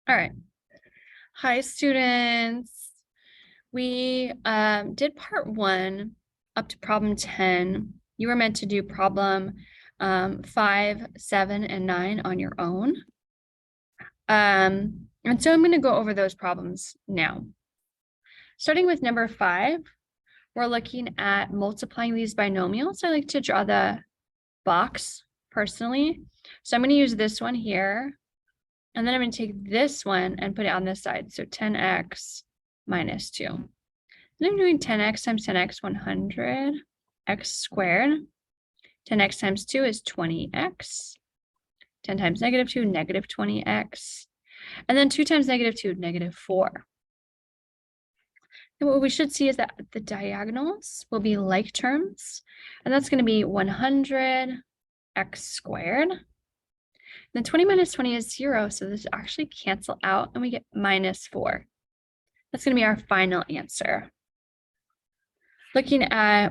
All right. Hi, students. We did part 1 up to problem 10. You were meant to do problem 5, 7, and 9 on your own. And so I'm going to go over those problems now. Starting with number 5, we're looking at multiplying these binomials. I like to draw the box personally. So I'm going to use this one here. And then I'm going to take this one and put it on this side. So 10x minus 2. Then I'm doing 10x times 10x, 100, x squared. 10x times 2 is 20x. 10 times negative 2, negative 20x. And then 2 times negative 2, negative 4. And what we should see is that the diagonals will be like terms. And that's going to be 100x squared. Then 20 minus 20 is 0, so this actually cancel out and we get minus 4. That's going to be our final answer. Looking at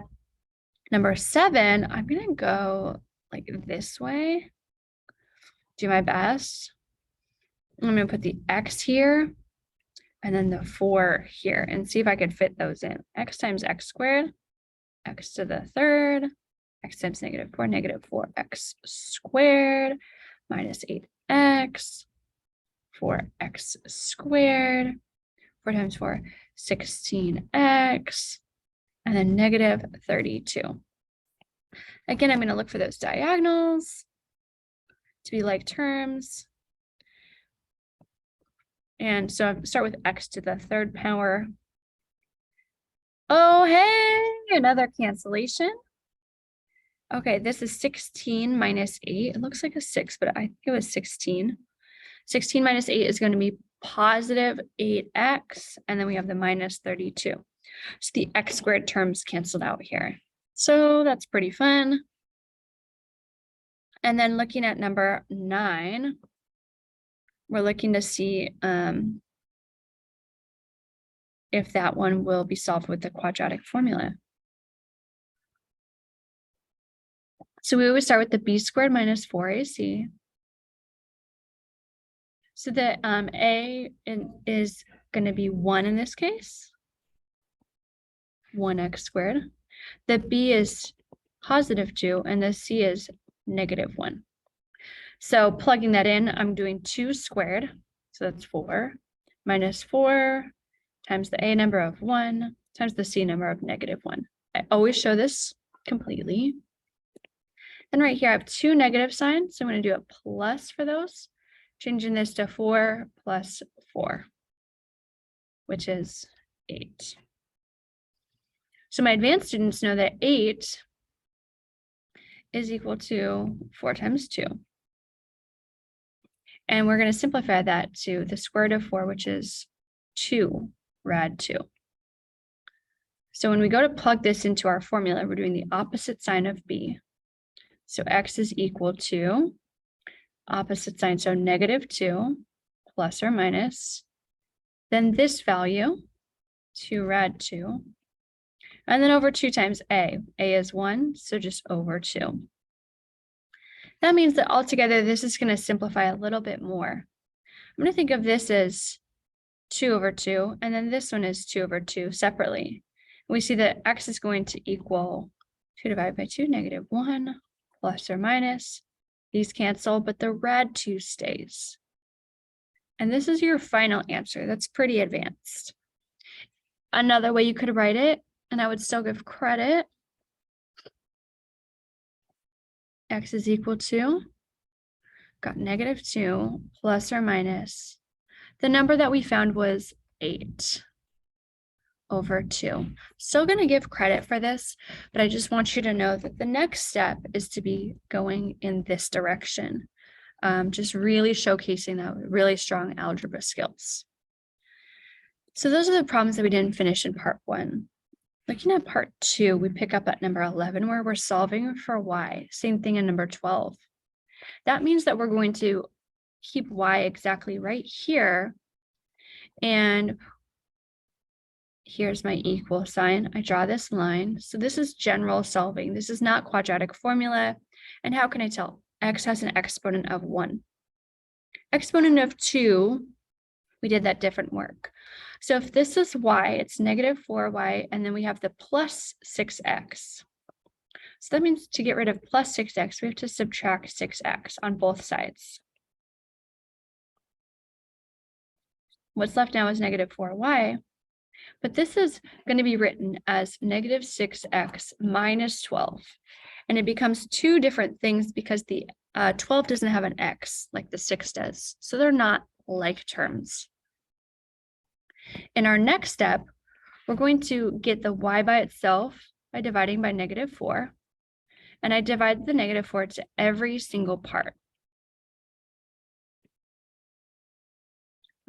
number 7, I'm going to go like this way, do my best. I'm going to put the x here and then the 4 here and see if I could fit those in. X times x squared, x to the third, x times negative 4, negative 4x squared, minus 8x, 4x squared, 4 times 4, 16x, and then negative 32. Again, I'm going to look for those diagonals to be like terms. And so I start with x to the third power. Oh, hey, another cancellation. Okay, this is 16 minus 8. It looks like a 6, but I think it was 16. 16 minus 8 is going to be positive 8x, and then we have the minus 32. So the x squared terms canceled out here. So that's pretty fun. And then looking at number 9, we're looking to see if that one will be solved with the quadratic formula. So we always start with the b squared minus 4ac. So the a is going to be 1 in this case, 1x squared. The b is positive 2, and the c is negative 1. So plugging that in, I'm doing 2 squared, so that's 4, minus 4 times the a number of 1 times the c number of negative 1. I always show this completely. And right here, I have 2 negative signs, so I'm going to do a plus for those, changing this to 4 plus 4, which is 8. So my advanced students know that 8 is equal to 4 times 2. And we're going to simplify that to the square root of 4, which is 2 rad 2. So when we go to plug this into our formula, we're doing the opposite sign of b. So x is equal to opposite sign, so negative 2 plus or minus, then this value, 2 rad 2, and then over 2 times a. A is 1, so just over 2. That means that altogether, this is going to simplify a little bit more. I'm going to think of this as 2 over 2, and then this one is 2 over 2 separately. We see that x is going to equal 2 divided by 2, negative 1, plus or minus. These cancel, but the rad 2 stays. And this is your final answer. That's pretty advanced. Another way you could write it, and I would still give credit, x is equal to, got negative 2 plus or minus. The number that we found was 8 over 2. Still going to give credit for this, but I just want you to know that the next step is to be going in this direction. Just really showcasing that really strong algebra skills. So those are the problems that we didn't finish in part 1. Looking at part 2, we pick up at number 11 where we're solving for y. Same thing in number 12. That means that we're going to keep y exactly right here. And here's my equal sign. I draw this line. So this is general solving. This is not quadratic formula. And how can I tell? X has an exponent of 1. Exponent of 2 we did that different work. So if this is y, it's negative 4y, and then we have the plus 6x. So that means to get rid of plus 6x, we have to subtract 6x on both sides. What's left now is negative 4y, but this is going to be written as negative 6x minus 12. And it becomes two different things because the 12 doesn't have an x like the 6 does. So they're not like terms. In our next step, we're going to get the y by itself by dividing by negative 4. And I divide the negative 4 to every single part.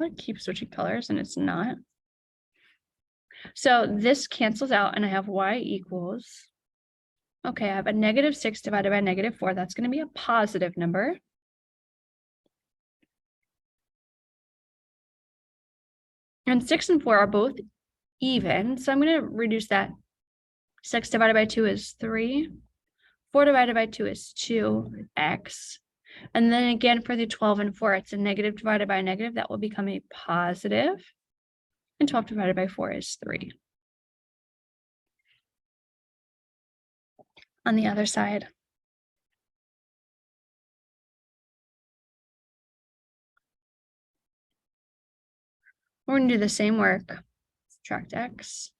It keeps switching colors and it's not. So this cancels out and I have y equals, okay, I have a negative 6 divided by negative 4. That's going to be a positive number. And 6 and 4 are both even. So I'm going to reduce that. 6 divided by 2 is 3. 4 divided by 2 is 2x. And then again, for the 12 and 4, it's a negative divided by a negative. That will become a positive. And 12 divided by 4 is 3. On the other side. We're going to do the same work. Subtract x.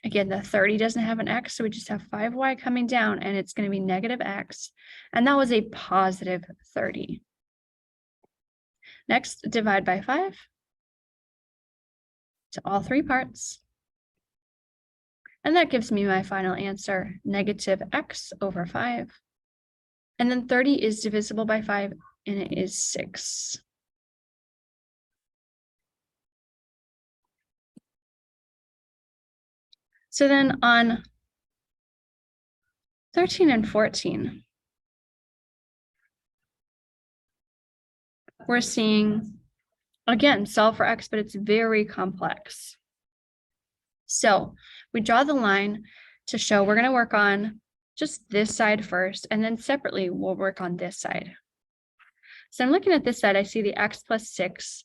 Again, the 30 doesn't have an x, so we just have 5y coming down, and it's going to be negative x. And that was a positive 30. Next, divide by 5 to all three parts. And that gives me my final answer, negative x over 5. And then 30 is divisible by 5, and it is 6. So then on 13 and 14, we're seeing, again, solve for x, but it's very complex. So we draw the line to show we're going to work on just this side first, and then separately we'll work on this side. So I'm looking at this side, I see the x plus 6.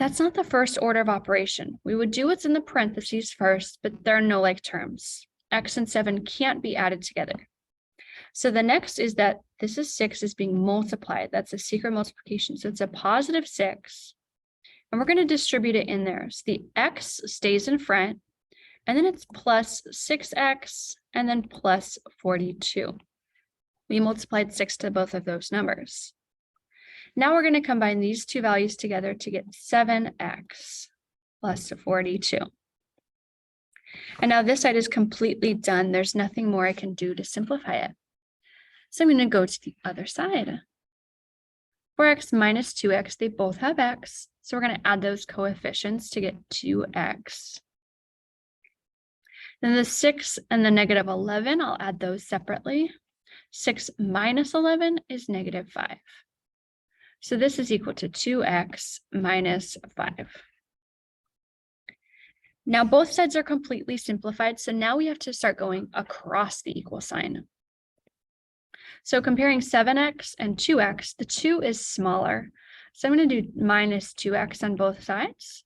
That's not the first order of operation. We would do what's in the parentheses first, but there are no like terms. X and 7 can't be added together. So the next is that this is 6 is being multiplied. That's a secret multiplication. So it's a positive 6. And we're going to distribute it in there. So the x stays in front, and then it's plus 6x, and then plus 42. We multiplied 6 to both of those numbers. Now we're going to combine these two values together to get 7x plus 42. And now this side is completely done. There's nothing more I can do to simplify it. So I'm going to go to the other side. 4x minus 2x, they both have x. So we're going to add those coefficients to get 2x. Then the 6 and the negative 11, I'll add those separately. 6 minus 11 is negative 5. So this is equal to 2x minus 5. Now both sides are completely simplified, so now we have to start going across the equal sign. So comparing 7x and 2x, the 2 is smaller. So I'm going to do minus 2x on both sides,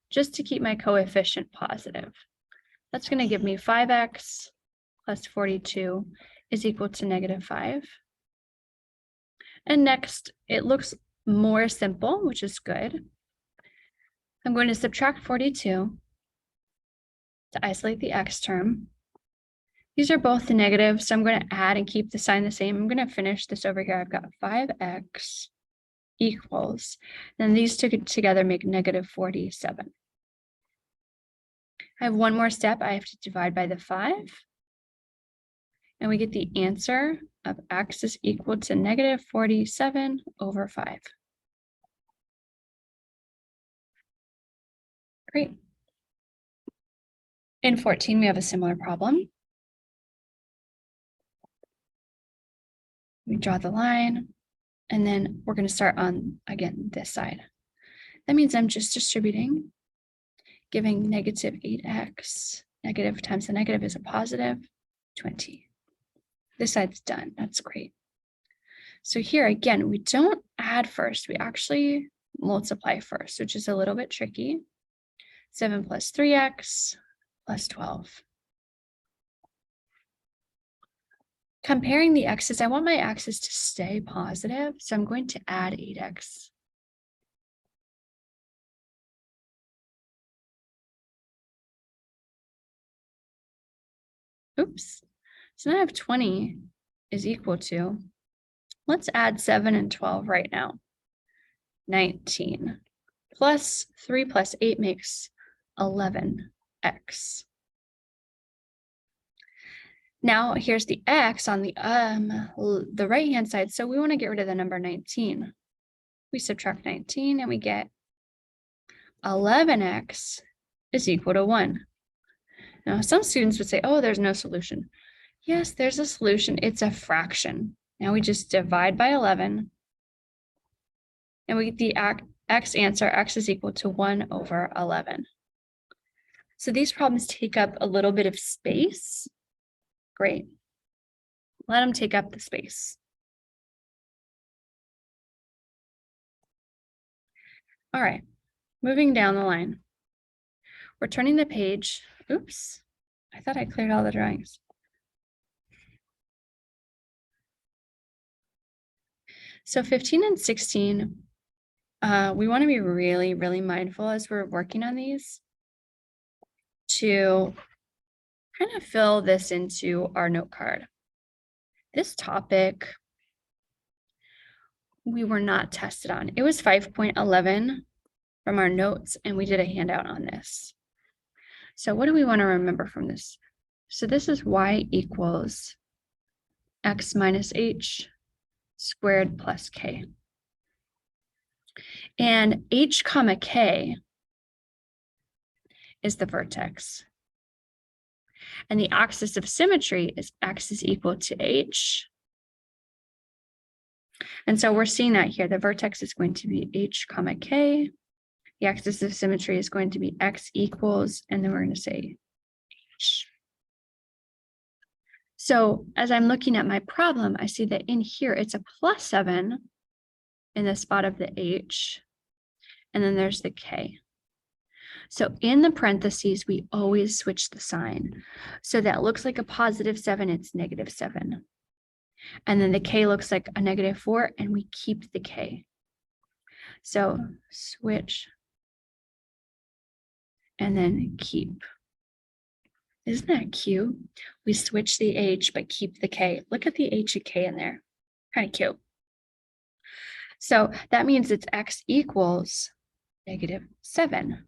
just to keep my coefficient positive. That's going to give me 5x plus 42 is equal to negative 5. And next, it looks more simple, which is good. I'm going to subtract 42 to isolate the x term. These are both the negative, so I'm going to add and keep the sign the same. I'm going to finish this over here. I've got 5x equals, then these two together make negative 47. I have one more step. I have to divide by the 5. And we get the answer of x is equal to negative 47 over 5. Great. In 14, we have a similar problem. We draw the line, and then we're going to start on, again, this side. That means I'm just distributing, giving negative 8x. Negative times the negative is a positive 20. This side's done. That's great. So here again, we don't add first, we actually multiply first, which is a little bit tricky. 7 plus 3x plus 12. Comparing the x's, I want my x's to stay positive, so I'm going to add 8x. Oops. So now I have 20 is equal to, let's add 7 and 12 right now. 19 plus 3 plus 8 makes 11x. Now here's the x on the right-hand side, so we want to get rid of the number 19. We subtract 19 and we get 11x is equal to 1. Now some students would say, oh, there's no solution. Yes, there's a solution. It's a fraction. Now we just divide by 11 and we get the x answer. X is equal to 1 over 11. So these problems take up a little bit of space. Great. Let them take up the space. All right, moving down the line. We're turning the page. Oops, I thought I cleared all the drawings. So 15 and 16, we want to be really, really mindful as we're working on these to kind of fill this into our note card. This topic, we were not tested on. It was 5.11 from our notes, and we did a handout on this. So what do we want to remember from this? So this is y equals x minus h squared plus k. And h comma k is the vertex. And the axis of symmetry is x is equal to h. And so we're seeing that here. The vertex is going to be h comma k. The axis of symmetry is going to be x equals, and then we're going to say h. So as I'm looking at my problem, I see that in here, it's a plus 7 in the spot of the h, and then there's the k. So in the parentheses, we always switch the sign. So that looks like a positive 7, it's negative 7. And then the k looks like a negative 4, and we keep the k. So switch, and then keep. Isn't that cute? We switch the h, but keep the k. Look at the h and k in there. Kind of cute. So that means it's x equals negative 7.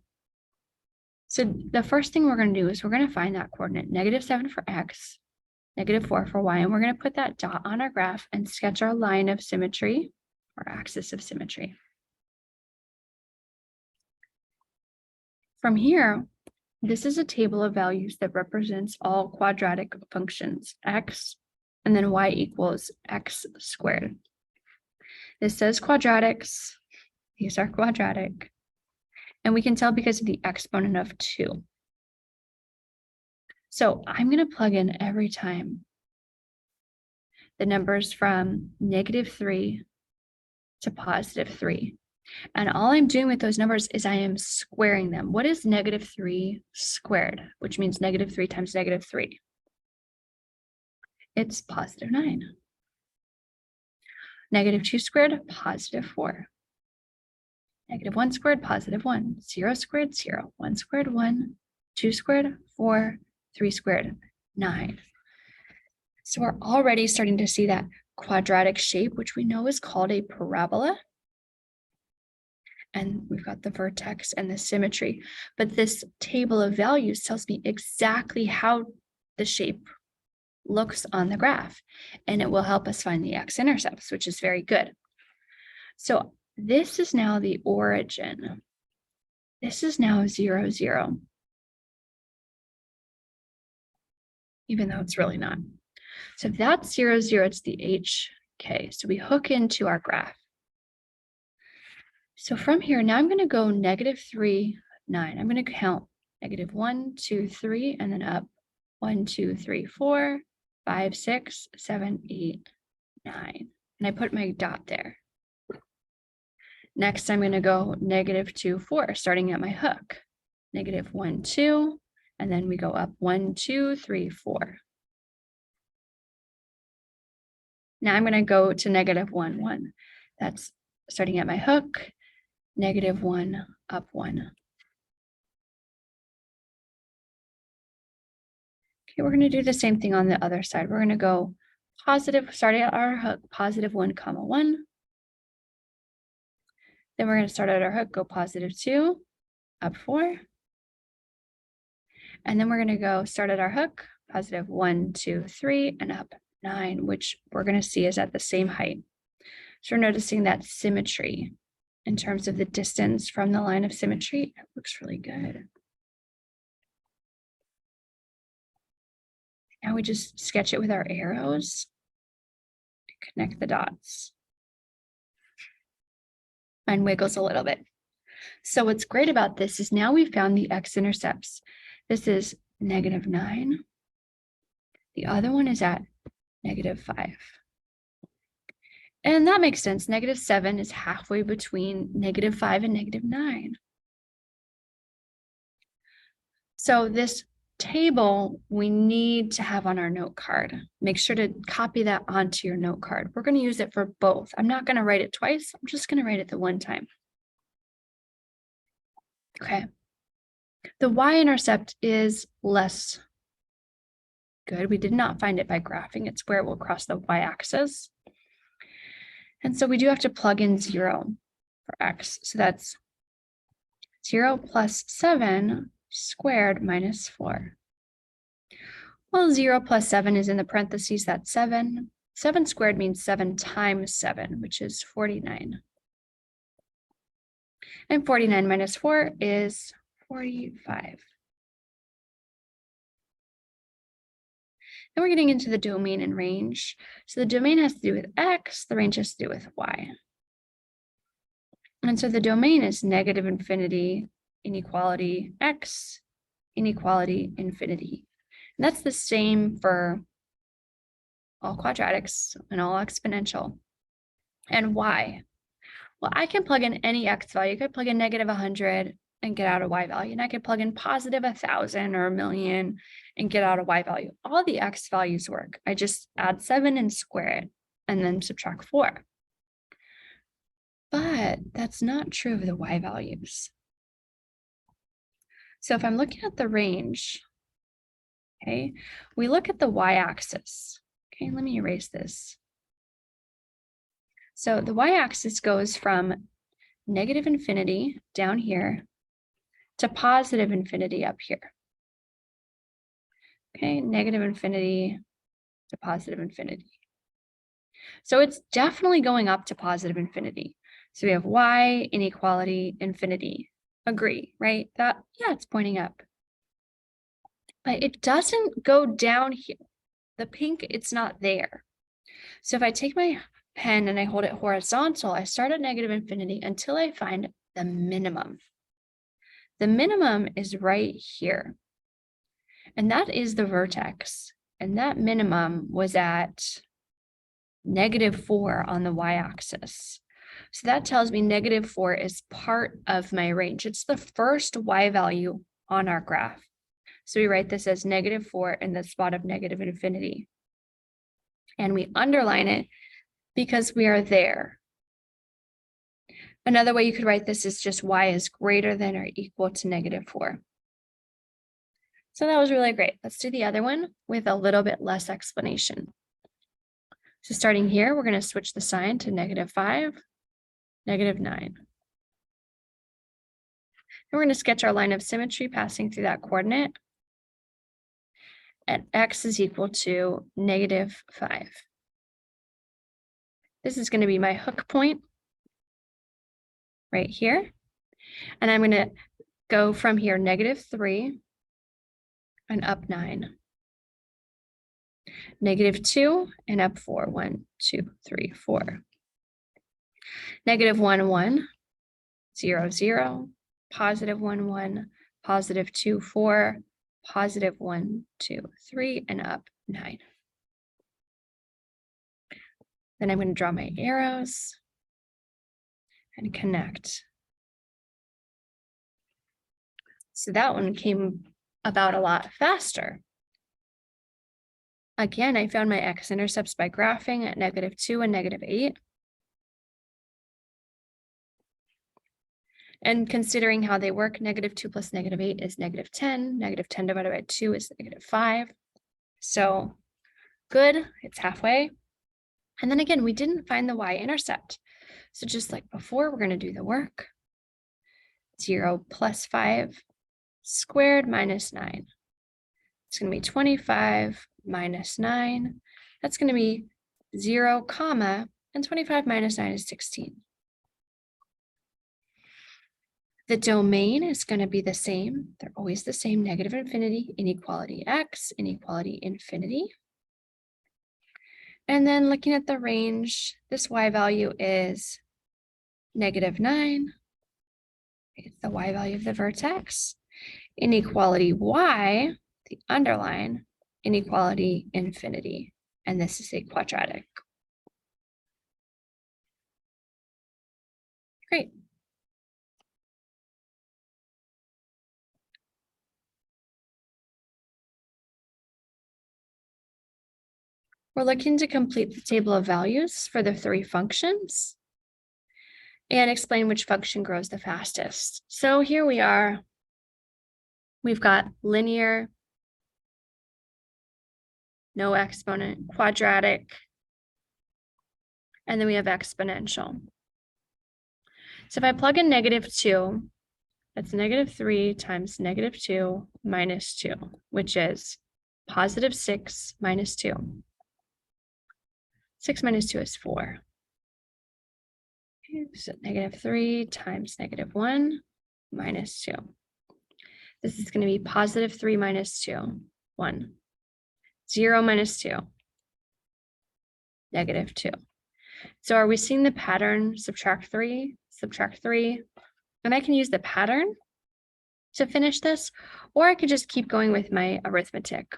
So the first thing we're going to do is we're going to find that coordinate, negative 7 for x, negative 4 for y, and we're going to put that dot on our graph and sketch our line of symmetry, or axis of symmetry. From here, this is a table of values that represents all quadratic functions, x, and then y equals x squared. This says quadratics. These are quadratic. And we can tell because of the exponent of 2. So I'm going to plug in every time the numbers from negative 3 to positive 3. And all I'm doing with those numbers is I am squaring them. What is negative 3 squared? Which means negative 3 times negative 3. It's positive 9. Negative 2 squared, positive 4. Negative 1 squared, positive 1. 0 squared, 0. 1 squared, 1. 2 squared, 4. 3 squared, 9. So we're already starting to see that quadratic shape, which we know is called a parabola. And we've got the vertex and the symmetry. But this table of values tells me exactly how the shape looks on the graph. And it will help us find the x-intercepts, which is very good. So this is now the origin. This is now 0, 0. Even though it's really not. So if that's 0, 0, it's the HK. So we hook into our graph. So from here, now I'm going to go negative 3, 9. I'm going to count negative 1, 2, 3, and then up 1, 2, 3, 4, 5, 6, 7, 8, 9. and I put my dot there. Next, I'm going to go -2, 4, starting at my hook. -1, 2, and then we go up 1, 2, 3, 4. Now I'm going to go to -1, 1. That's starting at my hook, -1, up 1. Okay, we're going to do the same thing on the other side. We're going to go positive, starting at our hook, +1, 1. Then we're going to start at our hook, go +2, up 4. And then we're going to go start at our hook, +1, 2, 3, and up 9, which we're going to see is at the same height. So we're noticing that symmetry in terms of the distance from the line of symmetry. It looks really good. Now we just sketch it with our arrows, connect the dots. Mine wiggles a little bit. So what's great about this is now we've found the x-intercepts. This is -9. The other one is at -5. And that makes sense. -7 is halfway between -5 and -9. So this table we need to have on our note card. Make sure to copy that onto your note card. We're going to use it for both. I'm not going to write it twice. I'm just going to write it the one time. Okay. The y-intercept is less good. We did not find it by graphing. It's where it will cross the y-axis. And so we do have to plug in 0 for x. So that's 0 plus 7 squared minus 4. Well, 0 plus 7 is in the parentheses. That's 7. 7 squared means 7 times 7, which is 49. And 49 minus 4 is 45. Then we're getting into the domain and range. So the domain has to do with x, the range has to do with y. And so the domain is -infinity, inequality x, inequality infinity. And that's the same for all quadratics and all exponential. And y? Well, I can plug in any x value. I could plug in -100 and get out a y value. And I could plug in +1,000 or 1,000,000 and get out a y value. All the x values work. I just add 7 and square it and then subtract 4. But that's not true of the y values. So if I'm looking at the range, okay, we look at the y-axis. Okay, let me erase this. So the y-axis goes from -infinity down here to +infinity up here. Okay, -infinity to +infinity. So it's definitely going up to +infinity. So we have y, inequality, infinity. Agree, right? That, yeah, it's pointing up. But it doesn't go down here. The pink, it's not there. So if I take my pen and I hold it horizontal, I start at -infinity until I find the minimum. The minimum is right here. And that is the vertex. And that minimum was at -4 on the y-axis. So that tells me -4 is part of my range. It's the first y value on our graph. So we write this as -4 in the spot of -infinity. And we underline it because we are there. Another way you could write this is just y is greater than or equal to -4. So that was really great. Let's do the other one with a little bit less explanation. So starting here, we're going to switch the sign to -5, -9. And we're going to sketch our line of symmetry passing through that coordinate. And x is equal to -5. This is going to be my hook point right here. And I'm going to go from here -3 and up 9. -2 and up 4. 1, 2, 3, 4. -1, 1, 0, 0, +1, 1, +2, 4, +1, 2, 3, and up 9. Then I'm going to draw my arrows and connect. So that one came about a lot faster. Again, I found my x-intercepts by graphing at -2 and -8. And considering how they work, -2 plus -8 is -10. -10 divided by 2 is -5. So good, it's halfway. And then again, we didn't find the y-intercept. So just like before, we're going to do the work. 0 plus 5 squared minus 9. It's going to be 25 minus 9. That's going to be 0, comma, and 25 minus 9 is 16. The domain is going to be the same. They're always the same, negative infinity, inequality x, inequality infinity. And then looking at the range, this y value is -9. It's the y value of the vertex. Inequality y, the underline, inequality infinity. And this is a quadratic. Great. We're looking to complete the table of values for the 3 functions and explain which function grows the fastest. So here we are. We've got linear, no exponent, quadratic, and then we have exponential. So if I plug in -2, that's -3 times -2 minus 2, which is +6 minus 2. 6 minus 2 is 4. Okay, so -3 times -1 minus 2. This is going to be +3 minus 2, 1. 0 minus 2, -2. So are we seeing the pattern? Subtract 3, subtract 3. And I can use the pattern to finish this, or I could just keep going with my arithmetic.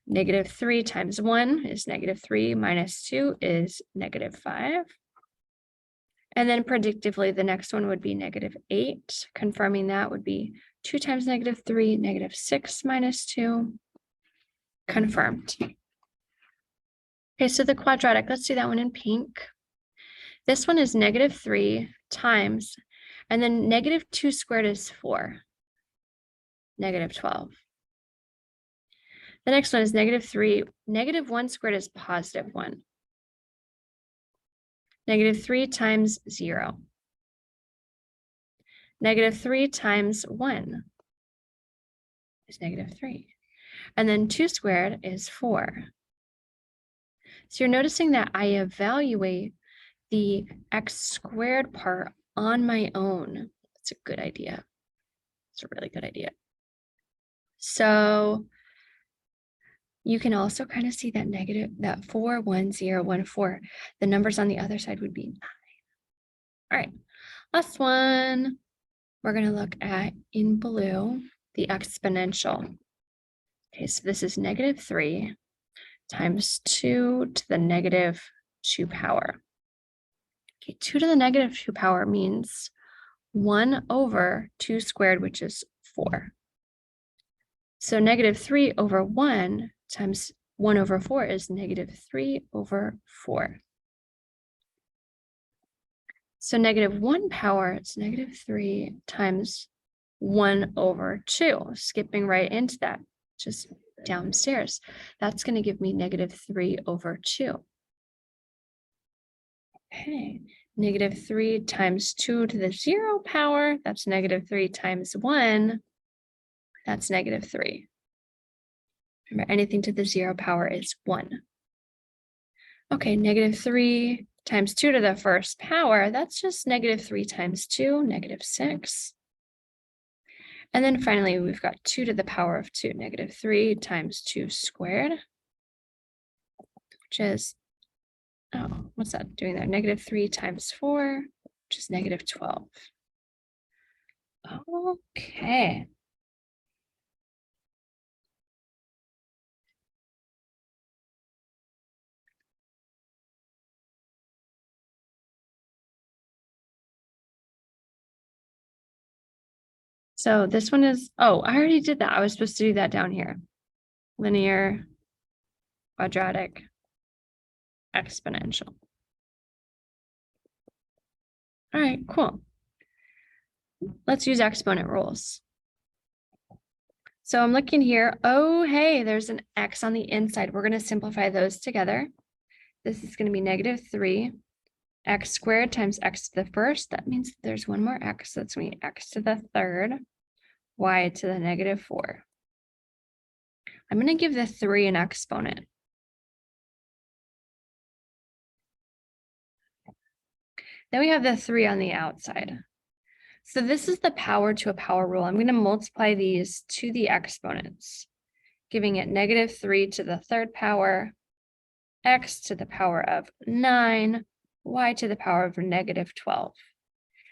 -3 times 1 is -3, minus 2 is -5. And then predictively, the next one would be -8. Confirming that would be 2 times -3, -6 minus 2. Confirmed. Okay, so the quadratic, let's do that one in pink. This one is -3 times, and then -2 squared is 4, -12. The next one is -3, -1 squared is +1. -3 times 0. -3 times 1 is -3. And then 2 squared is 4. So you're noticing that I evaluate the x squared part on my own. That's a good idea. It's a really good idea. So you can also kind of see that 4, 1, 0, 1, 4. The numbers on the other side would be 9. All right, last one. We're going to look at, in blue, the exponential. Okay, so this is -3 times 2 to the -2 power. Okay, 2 to the -2 power means 1 over 2 squared, which is 4. So -3 over 1 times 1 over 4 is -3 over 4. So -1 power, it's -3 times 1 over 2, skipping right into that, just downstairs. That's going to give me -3 over 2. Okay, -3 times 2 to the 0 power, that's -3 times 1, that's -3. Remember, anything to the 0 power is 1. Okay, -3 times 2 to the first power, that's just -3 times 2, -6. And then finally, we've got 2 to the power of 2, -3 times 2 squared, which is, oh, what's that doing there? -3 times 4, which is -12. Okay. So this one is, oh, I already did that. I was supposed to do that down here. Linear, quadratic, exponential. All right, cool. Let's use exponent rules. So I'm looking here. Oh, hey, there's an x on the inside. We're going to simplify those together. This is going to be -3 x squared times x to the first. That means there's one more x. That's going to be x to the third, y to the -4. I'm going to give the 3 an exponent. Then we have the 3 on the outside. So this is the power to a power rule. I'm going to multiply these to the exponents, giving it -3 to the third power, x to the power of 9, y to the power of -12.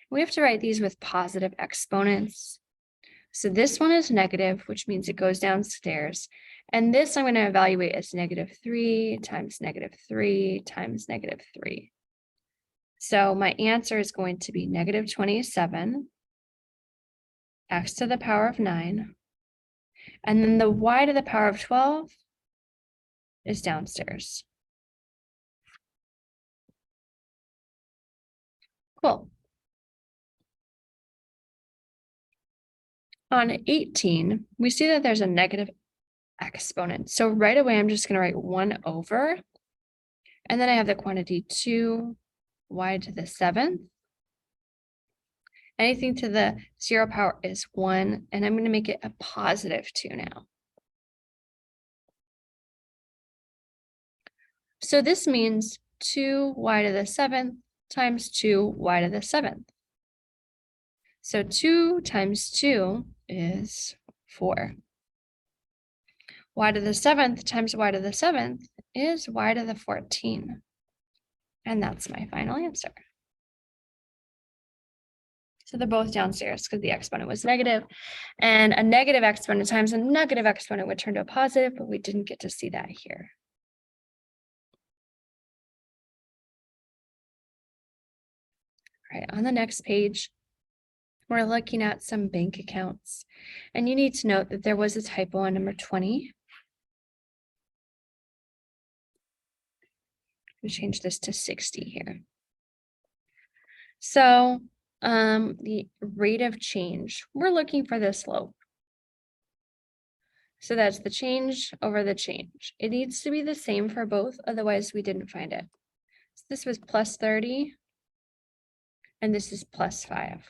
We have to write these with positive exponents. So this one is negative, which means it goes downstairs. And this I'm going to evaluate as -3 times -3 times -3. So my answer is going to be -27, x to the power of 9. And then the y to the power of 12 is downstairs. Cool. On 18, we see that there's a negative exponent. So right away, I'm just going to write 1 over. And then I have the quantity 2, y to the 7th. Anything to the 0 power is 1. And I'm going to make it a positive 2 now. So this means 2y to the 7th times 2y to the 7th. So 2 times 2 is 4. Y to the 7th times y to the 7th is y to the 14. And that's my final answer. So they're both downstairs because the exponent was negative. And a negative exponent times a negative exponent would turn to a positive, but we didn't get to see that here. All right, on the next page, we're looking at some bank accounts. And you need to note that there was a typo on number 20. We change this to 60 here. So the rate of change, we're looking for the slope. So that's the change over the change. It needs to be the same for both, otherwise we didn't find it. So this was +30, and this is +5.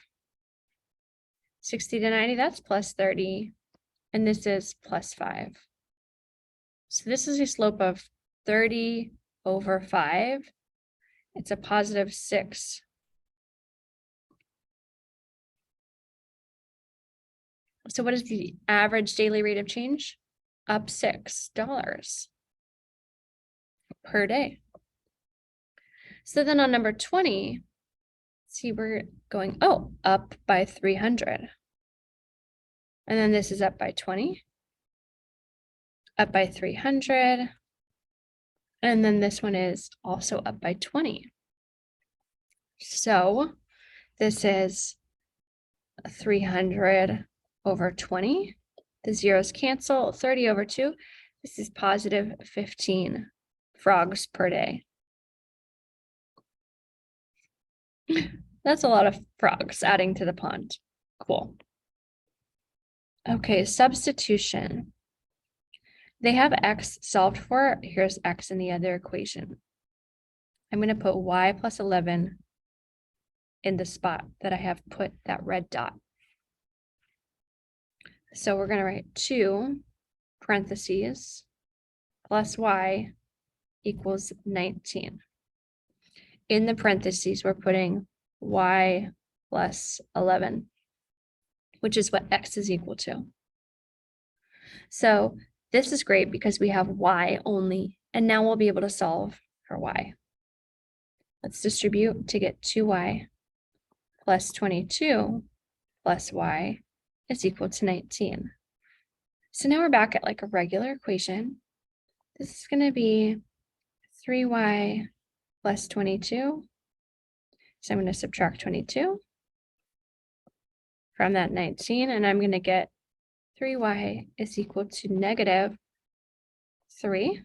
60 to 90, that's +30, and this is +5. So this is a slope of 30 over 5. It's a +6. So what is the average daily rate of change? Up $6 per day. So then on number 20, see, we're going, oh, up by 300. And then this is up by 20, up by 300. And then this one is also up by 20. So this is 300 over 20. The zeros cancel. 30 over 2. This is +15 frogs per day. That's a lot of frogs adding to the pond. Cool. Okay, substitution. They have x solved for. Here's x in the other equation. I'm going to put y plus 11 in the spot that I have put that red dot. So we're going to write 2 parentheses plus y equals 19. In the parentheses, we're putting y plus 11, which is what x is equal to. So this is great because we have y only, and now we'll be able to solve for y. Let's distribute to get 2y plus 22 plus y is equal to 19. So now we're back at like a regular equation. This is going to be 3y plus 22. So I'm going to subtract 22 from that 19, and I'm going to get 3y is equal to negative 3.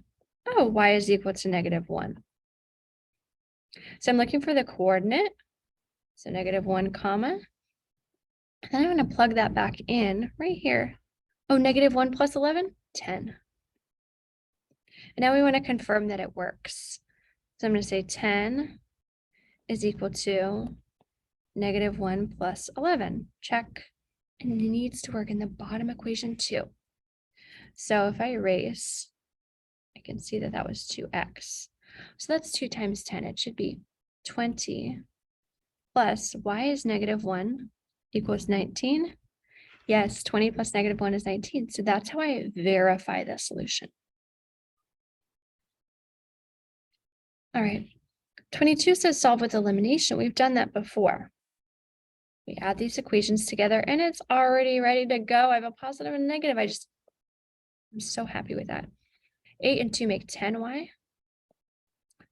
Oh, y is equal to negative 1. So I'm looking for the coordinate. So negative 1 comma. And then I'm going to plug that back in right here. Oh, negative 1 plus 11, 10. And now we want to confirm that it works. So I'm going to say 10 is equal to negative 1 plus 11. Check. And it needs to work in the bottom equation too. So if I erase, I can see that that was 2x. So that's 2 times 10. It should be 20 plus y is negative 1 equals 19. Yes, 20 plus negative 1 is 19. So that's how I verify the solution. All right. 22 says solve with elimination. We've done that before. We add these equations together and it's already ready to go. I have a positive and negative. I'm so happy with that. 8 and 2 make 10y.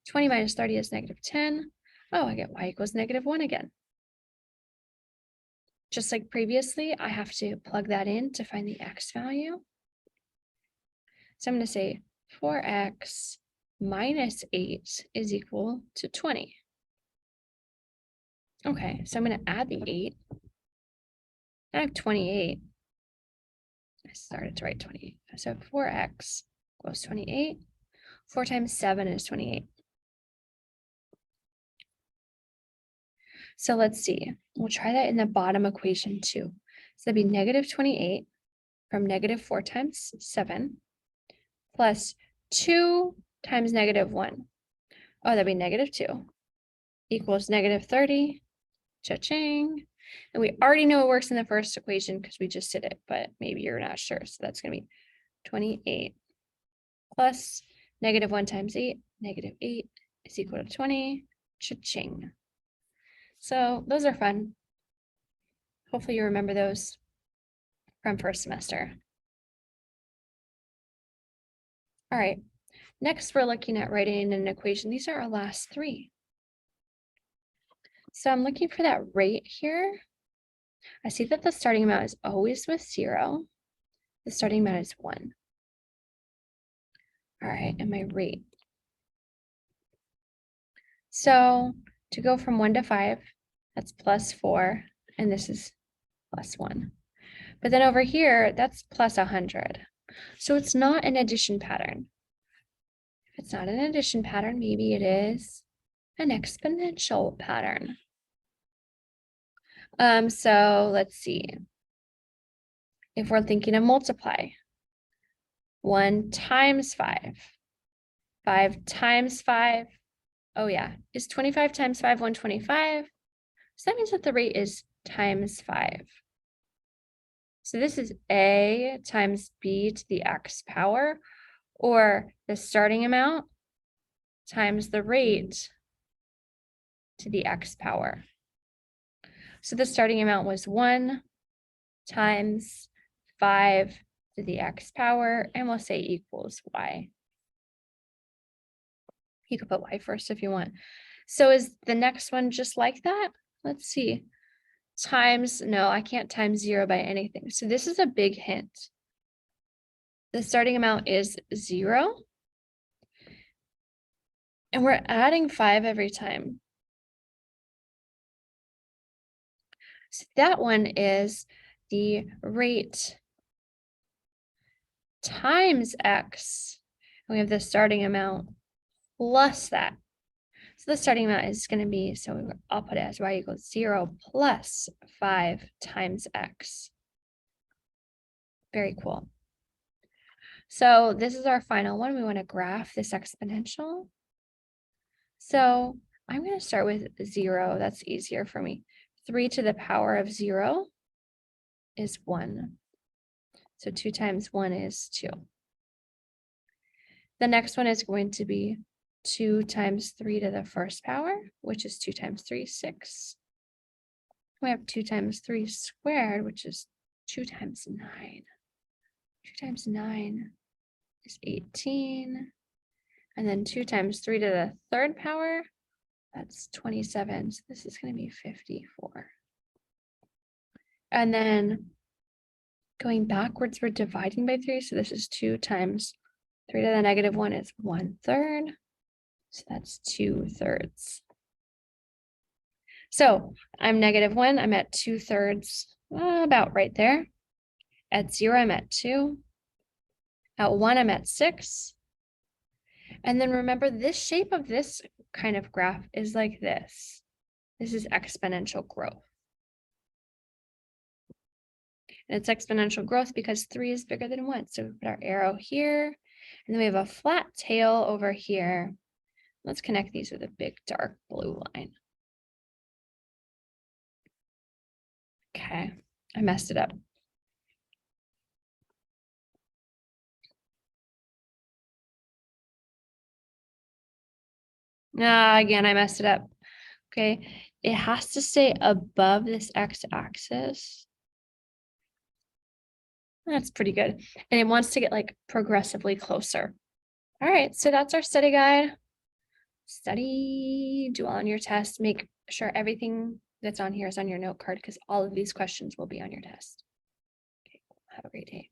20 minus 30 is negative 10. Oh, I get y equals negative 1 again. Just like previously, I have to plug that in to find the x value. So I'm going to say 4x minus 8 is equal to 20. Okay, so I'm going to add the 8. I have 28. I started to write 28. So 4x equals 28. 4 times 7 is 28. So let's see. We'll try that in the bottom equation too. So that'd be negative 28 from negative 4 times 7 plus 2 times negative 1. Oh, that'd be negative 2 equals negative 30. Cha-ching. And we already know it works in the first equation because we just did it, but maybe you're not sure. So that's going to be 28 plus negative 1 times 8, negative 8 is equal to 20. Cha-ching. So those are fun. Hopefully you remember those from first semester. All right, next we're looking at writing an equation. These are our last 3. So I'm looking for that rate here. I see that the starting amount is always with 0. The starting amount is 1. All right, and my rate. So to go from 1 to 5, that's plus 4, and this is plus 1. But then over here, that's plus 100. So it's not an addition pattern. If it's not an addition pattern, maybe it is an exponential pattern. So let's see. If we're thinking of multiply, 1 times 5, 5 times 5. Oh yeah, is 25 times 5 125? So that means that the rate is times 5. So this is a times b to the x power, or the starting amount times the rate to the x power. So the starting amount was 1 times 5 to the x power, and we'll say equals y. You could put y first if you want. So is the next one just like that? Let's see. Times, no, I can't times 0 by anything. So this is a big hint. The starting amount is 0. And we're adding 5 every time. So that one is the rate times x. And we have the starting amount plus that. So the starting amount is going to be, so I'll put it as y equals 0 plus 5 times x. Very cool. So this is our final one. We want to graph this exponential. So I'm going to start with 0. That's easier for me. 3 to the power of 0 is 1. So 2 times 1 is 2. The next one is going to be 2 times 3 to the first power, which is 2 times 3, 6. We have 2 times 3 squared, which is 2 times 9. 2 times 9 is 18. And then 2 times 3 to the third power, that's 27. So this is going to be 54. And then going backwards, we're dividing by 3. So this is 2 times 3 to the negative 1 is 1/3. So that's 2/3. So I'm -1, I'm at 2/3, about right there. At 0, I'm at 2. At 1, I'm at 6. And then remember, this shape of this kind of graph is like this. This is exponential growth. And it's exponential growth because 3 is bigger than 1. So we put our arrow here, and then we have a flat tail over here. Let's connect these with a big dark blue line. Okay, I messed it up. Again, I messed it up. Okay, it has to stay above this x-axis. That's pretty good. And it wants to get like progressively closer. All right, so that's our study guide. Study, do well on your test. Make sure everything that's on here is on your note card because all of these questions will be on your test. Okay, have a great day.